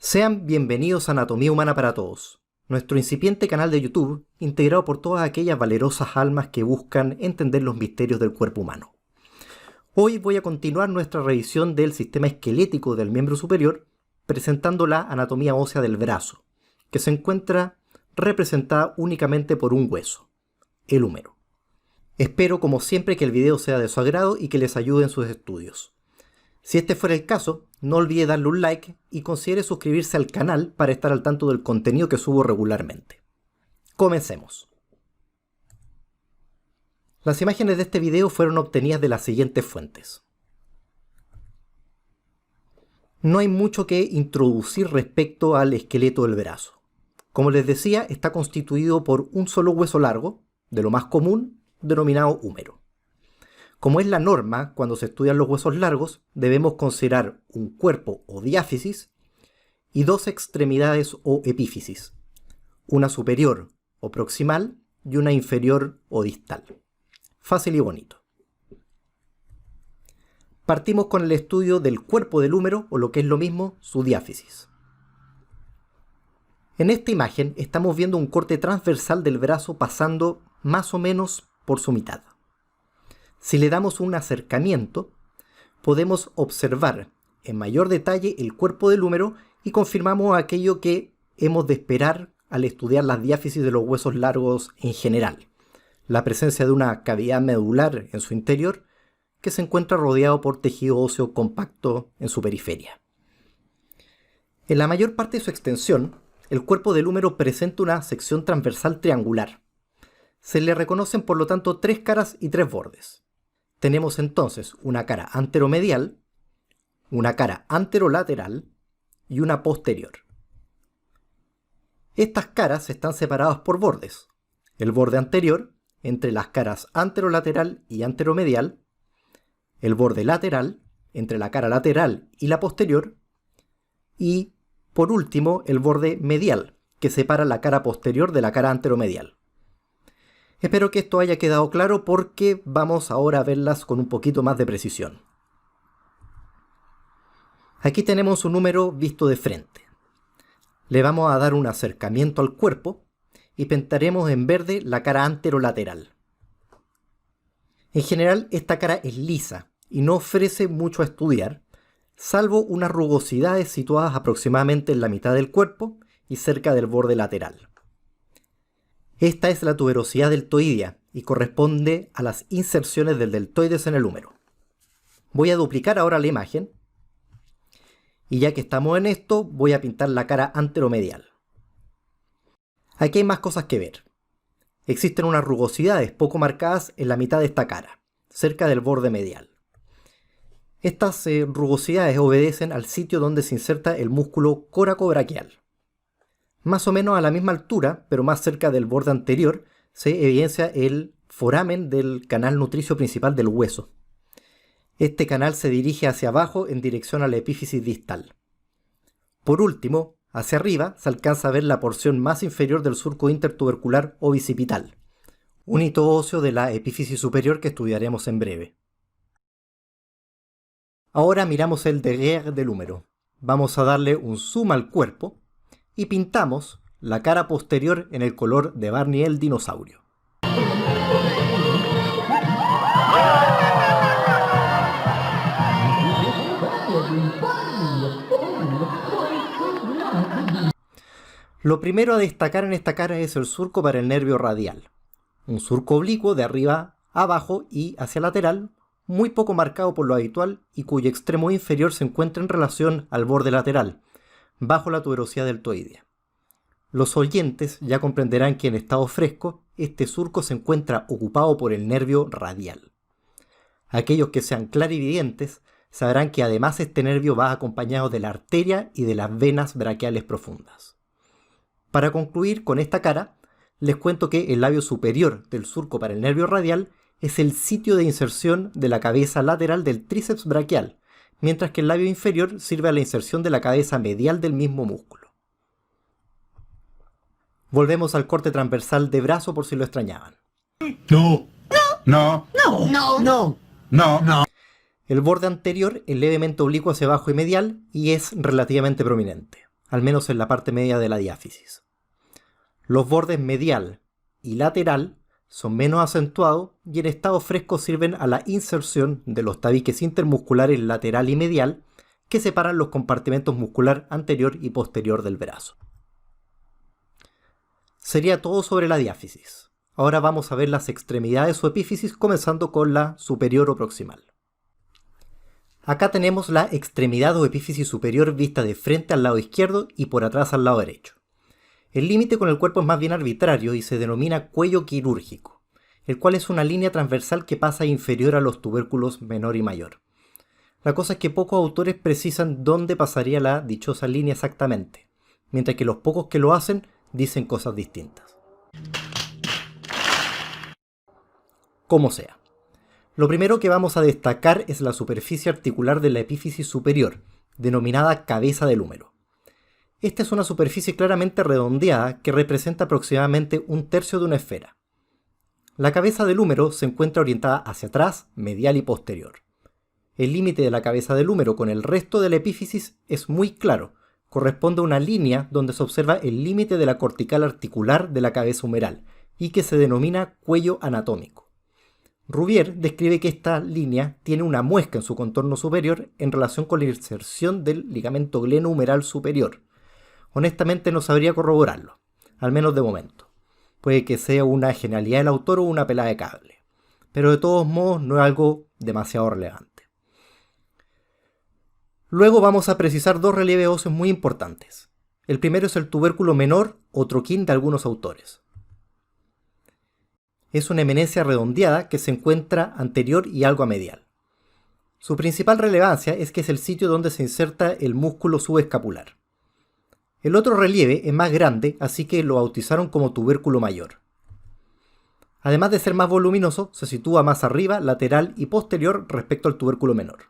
Sean bienvenidos a Anatomía Humana para Todos, nuestro incipiente canal de YouTube integrado por todas aquellas valerosas almas que buscan entender los misterios del cuerpo humano. Hoy voy a continuar nuestra revisión del sistema esquelético del miembro superior, presentando la anatomía ósea del brazo, que se encuentra representada únicamente por un hueso, el húmero. Espero como siempre que el video sea de su agrado y que les ayude en sus estudios. Si este fuera el caso, no olvide darle un like y considere suscribirse al canal para estar al tanto del contenido que subo regularmente. Comencemos. Las imágenes de este video fueron obtenidas de las siguientes fuentes. No hay mucho que introducir respecto al esqueleto del brazo. Como les decía, está constituido por un solo hueso largo, de lo más común, denominado húmero. Como es la norma cuando se estudian los huesos largos, debemos considerar un cuerpo o diáfisis y dos extremidades o epífisis, una superior o proximal y una inferior o distal. Fácil y bonito. Partimos con el estudio del cuerpo del húmero, o lo que es lo mismo, su diáfisis. En esta imagen estamos viendo un corte transversal del brazo pasando más o menos por su mitad. Si le damos un acercamiento, podemos observar en mayor detalle el cuerpo del húmero y confirmamos aquello que hemos de esperar al estudiar las diáfisis de los huesos largos en general. La presencia de una cavidad medular en su interior que se encuentra rodeado por tejido óseo compacto en su periferia. En la mayor parte de su extensión, el cuerpo del húmero presenta una sección transversal triangular. Se le reconocen por lo tanto tres caras y tres bordes. Tenemos entonces una cara anteromedial, una cara anterolateral y una posterior. Estas caras están separadas por bordes. El borde anterior entre las caras anterolateral y anteromedial, el borde lateral entre la cara lateral y la posterior, y por último el borde medial que separa la cara posterior de la cara anteromedial. Espero que esto haya quedado claro porque vamos ahora a verlas con un poquito más de precisión. Aquí tenemos un húmero visto de frente. Le vamos a dar un acercamiento al cuerpo y pintaremos en verde la cara anterolateral. En general esta cara es lisa y no ofrece mucho a estudiar, salvo unas rugosidades situadas aproximadamente en la mitad del cuerpo y cerca del borde lateral. Esta es la tuberosidad deltoidea y corresponde a las inserciones del deltoides en el húmero. Voy a duplicar ahora la imagen y ya que estamos en esto voy a pintar la cara anteromedial. Aquí hay más cosas que ver. Existen unas rugosidades poco marcadas en la mitad de esta cara, cerca del borde medial. Estas rugosidades obedecen al sitio donde se inserta el músculo coracobraquial. Más o menos a la misma altura, pero más cerca del borde anterior, se evidencia el foramen del canal nutricio principal del hueso. Este canal se dirige hacia abajo en dirección a la epífisis distal. Por último, hacia arriba se alcanza a ver la porción más inferior del surco intertubercular o bicipital, un hito óseo de la epífisis superior que estudiaremos en breve. Ahora miramos el derrière del húmero. Vamos a darle un zoom al cuerpo y pintamos la cara posterior en el color de Barney el dinosaurio. Lo primero a destacar en esta cara es el surco para el nervio radial. Un surco oblicuo de arriba a abajo y hacia lateral, muy poco marcado por lo habitual y cuyo extremo inferior se encuentra en relación al borde lateral, bajo la tuberosidad deltoidea. Los oyentes ya comprenderán que en estado fresco, este surco se encuentra ocupado por el nervio radial. Aquellos que sean clarividentes sabrán que además este nervio va acompañado de la arteria y de las venas braquiales profundas. Para concluir con esta cara, les cuento que el labio superior del surco para el nervio radial es el sitio de inserción de la cabeza lateral del tríceps braquial, mientras que el labio inferior sirve a la inserción de la cabeza medial del mismo músculo. Volvemos al corte transversal de brazo por si lo extrañaban. No. No. No. No. No. No. No. El borde anterior es levemente oblicuo hacia abajo y medial y es relativamente prominente. al menos en la parte media de la diáfisis. Los bordes medial y lateral son menos acentuados y en estado fresco sirven a la inserción de los tabiques intermusculares lateral y medial que separan los compartimentos muscular anterior y posterior del brazo. Sería todo sobre la diáfisis. Ahora vamos a ver las extremidades o epífisis, comenzando con la superior o proximal. Acá tenemos la extremidad o epífisis superior vista de frente al lado izquierdo y por atrás al lado derecho. El límite con el cuerpo es más bien arbitrario y se denomina cuello quirúrgico, el cual es una línea transversal que pasa inferior a los tubérculos menor y mayor. La cosa es que pocos autores precisan dónde pasaría la dichosa línea exactamente, mientras que los pocos que lo hacen dicen cosas distintas. Como sea. Lo primero que vamos a destacar es la superficie articular de la epífisis superior, denominada cabeza del húmero. Esta es una superficie claramente redondeada que representa aproximadamente un tercio de una esfera. La cabeza del húmero se encuentra orientada hacia atrás, medial y posterior. El límite de la cabeza del húmero con el resto de la epífisis es muy claro, corresponde a una línea donde se observa el límite de la cortical articular de la cabeza humeral y que se denomina cuello anatómico. Rouvier describe que esta línea tiene una muesca en su contorno superior en relación con la inserción del ligamento glenohumeral superior. Honestamente no sabría corroborarlo, al menos de momento. Puede que sea una genialidad del autor o una pelada de cable, pero de todos modos no es algo demasiado relevante. Luego vamos a precisar dos relieves óseos muy importantes. El primero es el tubérculo menor o troquín de algunos autores. Es una eminencia redondeada que se encuentra anterior y algo a medial. Su principal relevancia es que es el sitio donde se inserta el músculo subescapular. El otro relieve es más grande, así que lo bautizaron como tubérculo mayor. Además de ser más voluminoso, se sitúa más arriba, lateral y posterior respecto al tubérculo menor.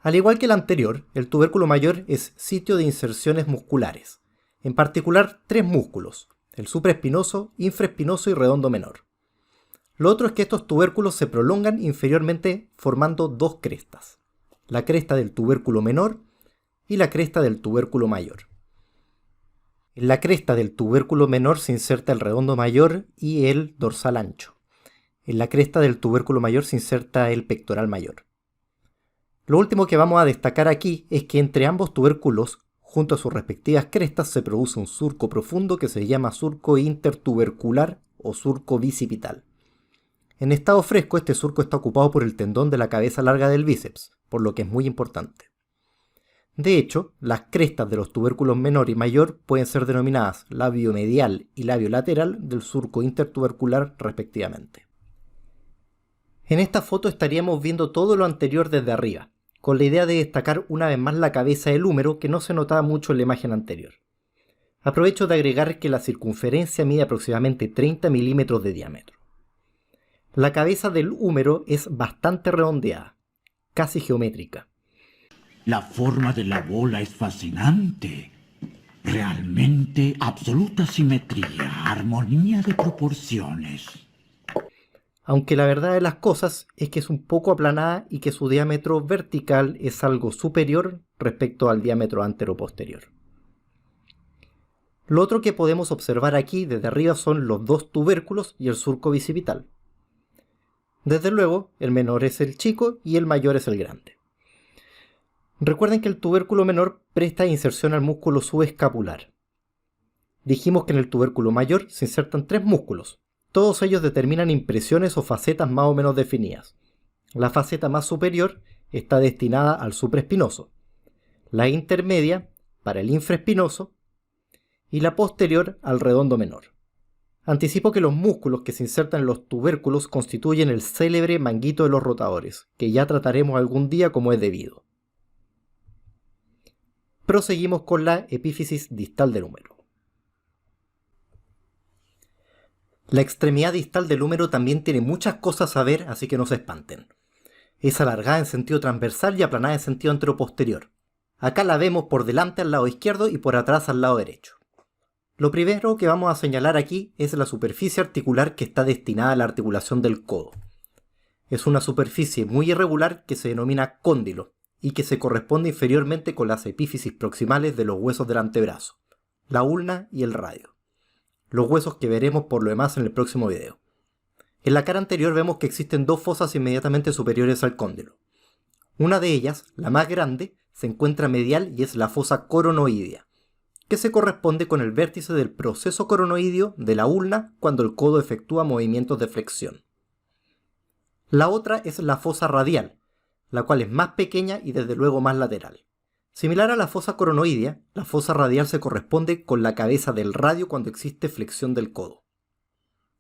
Al igual que el anterior, el tubérculo mayor es sitio de inserciones musculares, en particular tres músculos, el supraespinoso, infraespinoso y redondo menor. Lo otro es que estos tubérculos se prolongan inferiormente formando dos crestas, la cresta del tubérculo menor y la cresta del tubérculo mayor. En la cresta del tubérculo menor se inserta el redondo mayor y el dorsal ancho. En la cresta del tubérculo mayor se inserta el pectoral mayor. Lo último que vamos a destacar aquí es que entre ambos tubérculos, junto a sus respectivas crestas, se produce un surco profundo que se llama surco intertubercular o surco bicipital. En estado fresco, este surco está ocupado por el tendón de la cabeza larga del bíceps, por lo que es muy importante. De hecho, las crestas de los tubérculos menor y mayor pueden ser denominadas labio medial y labio lateral del surco intertubercular respectivamente. En esta foto estaríamos viendo todo lo anterior desde arriba, con la idea de destacar una vez más la cabeza del húmero que no se notaba mucho en la imagen anterior. Aprovecho de agregar que la circunferencia mide aproximadamente 30 milímetros de diámetro. La cabeza del húmero es bastante redondeada, casi geométrica. La forma de la bola es fascinante. Realmente absoluta simetría, armonía de proporciones. Aunque la verdad de las cosas es que es un poco aplanada y que su diámetro vertical es algo superior respecto al diámetro antero-posterior. Lo otro que podemos observar aquí desde arriba son los dos tubérculos y el surco bicipital. Desde luego, el menor es el chico y el mayor es el grande. Recuerden que el tubérculo menor presta inserción al músculo subescapular. Dijimos que en el tubérculo mayor se insertan tres músculos. Todos ellos determinan impresiones o facetas más o menos definidas. La faceta más superior está destinada al supraespinoso, la intermedia para el infraespinoso y la posterior al redondo menor. Anticipo que los músculos que se insertan en los tubérculos constituyen el célebre manguito de los rotadores, que ya trataremos algún día como es debido. Proseguimos con la epífisis distal del húmero. La extremidad distal del húmero también tiene muchas cosas a ver, así que no se espanten. Es alargada en sentido transversal y aplanada en sentido anteroposterior. Acá la vemos por delante al lado izquierdo y por atrás al lado derecho. Lo primero que vamos a señalar aquí es la superficie articular que está destinada a la articulación del codo. Es una superficie muy irregular que se denomina cóndilo y que se corresponde inferiormente con las epífisis proximales de los huesos del antebrazo, la ulna y el radio. Los huesos que veremos por lo demás en el próximo video. En la cara anterior vemos que existen dos fosas inmediatamente superiores al cóndilo. Una de ellas, la más grande, se encuentra medial y es la fosa coronoidea, que se corresponde con el vértice del proceso coronoideo de la ulna cuando el codo efectúa movimientos de flexión. La otra es la fosa radial, la cual es más pequeña y desde luego más lateral. Similar a la fosa coronoidea, la fosa radial se corresponde con la cabeza del radio cuando existe flexión del codo.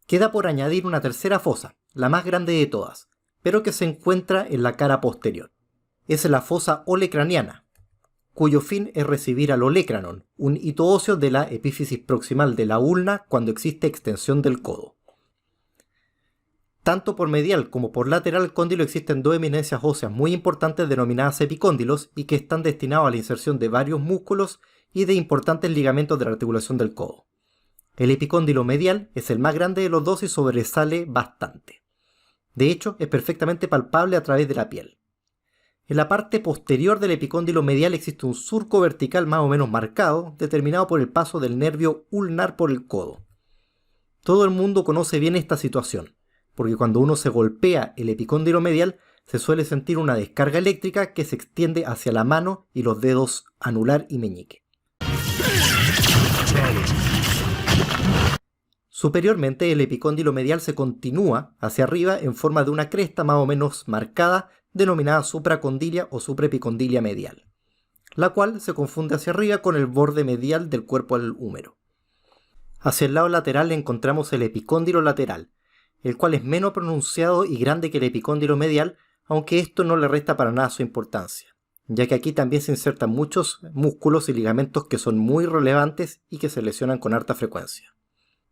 Queda por añadir una tercera fosa, la más grande de todas, pero que se encuentra en la cara posterior. Es la fosa olecraniana, cuyo fin es recibir al olecranon, un hito óseo de la epífisis proximal de la ulna cuando existe extensión del codo. Tanto por medial como por lateral cóndilo existen dos eminencias óseas muy importantes denominadas epicóndilos y que están destinados a la inserción de varios músculos y de importantes ligamentos de la articulación del codo. El epicóndilo medial es el más grande de los dos y sobresale bastante. De hecho, es perfectamente palpable a través de la piel. En la parte posterior del epicóndilo medial existe un surco vertical más o menos marcado, determinado por el paso del nervio ulnar por el codo. Todo el mundo conoce bien esta situación, porque cuando uno se golpea el epicóndilo medial, se suele sentir una descarga eléctrica que se extiende hacia la mano y los dedos anular y meñique. Superiormente, el epicóndilo medial se continúa hacia arriba en forma de una cresta más o menos marcada, denominada supracondilia o supraepicondilia medial, la cual se confunde hacia arriba con el borde medial del cuerpo al húmero. Hacia el lado lateral encontramos el epicóndilo lateral, el cual es menos pronunciado y grande que el epicóndilo medial, aunque esto no le resta para nada su importancia, ya que aquí también se insertan muchos músculos y ligamentos que son muy relevantes y que se lesionan con harta frecuencia.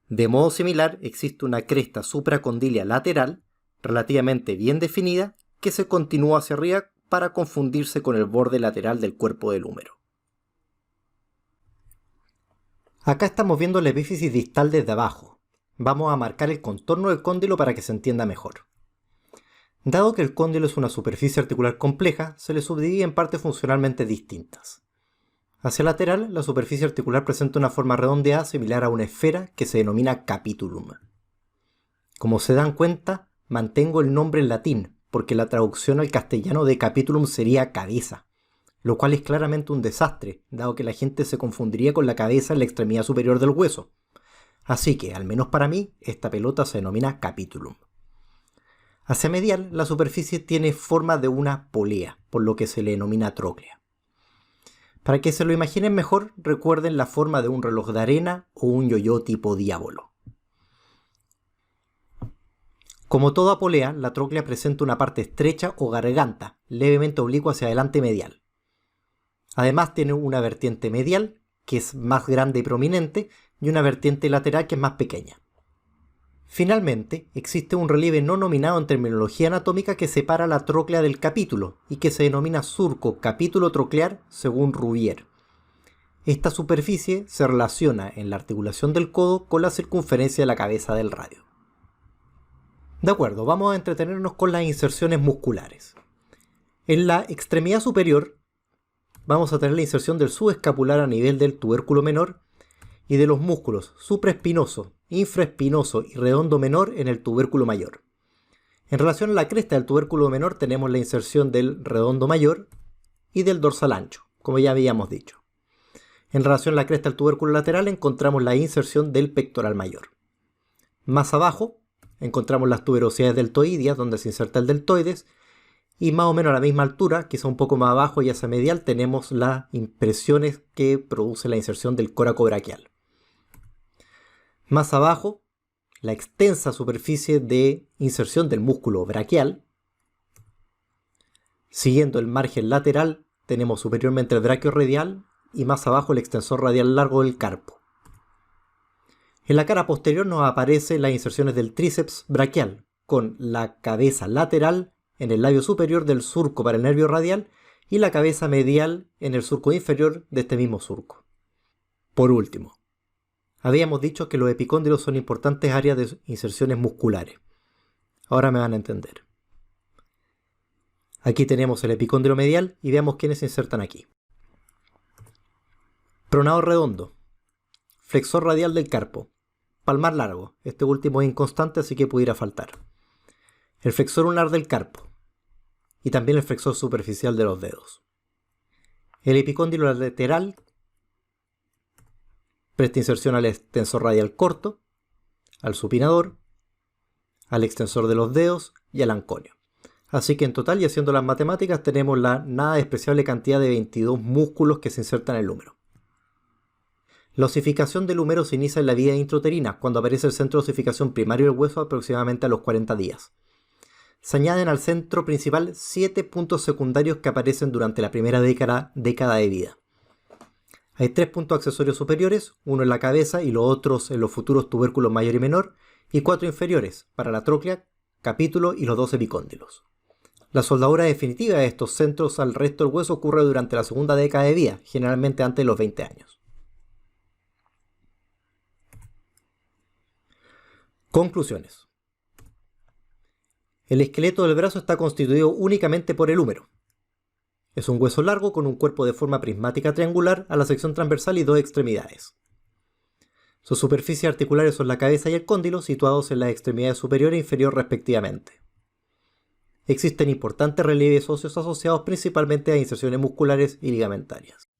De modo similar, existe una cresta supracondilia lateral, relativamente bien definida, que se continúa hacia arriba para confundirse con el borde lateral del cuerpo del húmero. Acá estamos viendo la epífisis distal desde abajo. Vamos a marcar el contorno del cóndilo para que se entienda mejor. Dado que el cóndilo es una superficie articular compleja, se le subdivide en partes funcionalmente distintas. Hacia lateral, la superficie articular presenta una forma redondeada similar a una esfera que se denomina capitulum. Como se dan cuenta, mantengo el nombre en latín, porque la traducción al castellano de capitulum sería cabeza, lo cual es claramente un desastre, dado que la gente se confundiría con la cabeza en la extremidad superior del hueso. Así que, al menos para mí, esta pelota se denomina capitulum. Hacia medial, la superficie tiene forma de una polea, por lo que se le denomina tróclea. Para que se lo imaginen mejor, recuerden la forma de un reloj de arena o un yoyo tipo diablo. Como toda polea, la tróclea presenta una parte estrecha o garganta, levemente oblicua hacia adelante medial. Además tiene una vertiente medial, que es más grande y prominente, y una vertiente lateral que es más pequeña. Finalmente, existe un relieve no nominado en terminología anatómica que separa la tróclea del capítulo y que se denomina surco capítulo troclear según Rouvier. Esta superficie se relaciona en la articulación del codo con la circunferencia de la cabeza del radio. De acuerdo, vamos a entretenernos con las inserciones musculares. En la extremidad superior vamos a tener la inserción del subescapular a nivel del tubérculo menor y de los músculos supraespinoso, infraespinoso y redondo menor en el tubérculo mayor. En relación a la cresta del tubérculo menor tenemos la inserción del redondo mayor y del dorsal ancho, como ya habíamos dicho. En relación a la cresta del tubérculo lateral encontramos la inserción del pectoral mayor. Más abajo encontramos las tuberosidades deltoideas, donde se inserta el deltoides, y más o menos a la misma altura, quizá un poco más abajo y hacia medial, tenemos las impresiones que produce la inserción del córaco braquial. Más abajo, la extensa superficie de inserción del músculo braquial. Siguiendo el margen lateral, tenemos superiormente el braquio radial y más abajo el extensor radial largo del carpo. En la cara posterior nos aparecen las inserciones del tríceps braquial, con la cabeza lateral en el labio superior del surco para el nervio radial y la cabeza medial en el surco inferior de este mismo surco. Por último, habíamos dicho que los epicóndilos son importantes áreas de inserciones musculares. Ahora me van a entender. Aquí tenemos el epicóndilo medial y veamos quiénes se insertan aquí. Pronado redondo, flexor radial del carpo, palmar largo, este último es inconstante así que pudiera faltar. El flexor ulnar del carpo y también el flexor superficial de los dedos. El epicóndilo lateral presta inserción al extensor radial corto, al supinador, al extensor de los dedos y al anconio. Así que en total, y haciendo las matemáticas, tenemos la nada despreciable cantidad de 22 músculos que se insertan en el húmero. La osificación del húmero se inicia en la vía intrauterina, cuando aparece el centro de osificación primario del hueso aproximadamente a los 40 días. Se añaden al centro principal 7 puntos secundarios que aparecen durante la primera década de vida. Hay 3 puntos accesorios superiores, uno en la cabeza y los otros en los futuros tubérculos mayor y menor, y 4 inferiores, para la tróclea, capítulo y los 2 epicóndilos. La soldadura definitiva de estos centros al resto del hueso ocurre durante la segunda década de vida, generalmente antes de los 20 años. Conclusiones. El esqueleto del brazo está constituido únicamente por el húmero. Es un hueso largo con un cuerpo de forma prismática triangular a la sección transversal y 2 extremidades. Sus superficies articulares son la cabeza y el cóndilo, situados en las extremidades superior e inferior respectivamente. Existen importantes relieves óseos asociados principalmente a inserciones musculares y ligamentarias.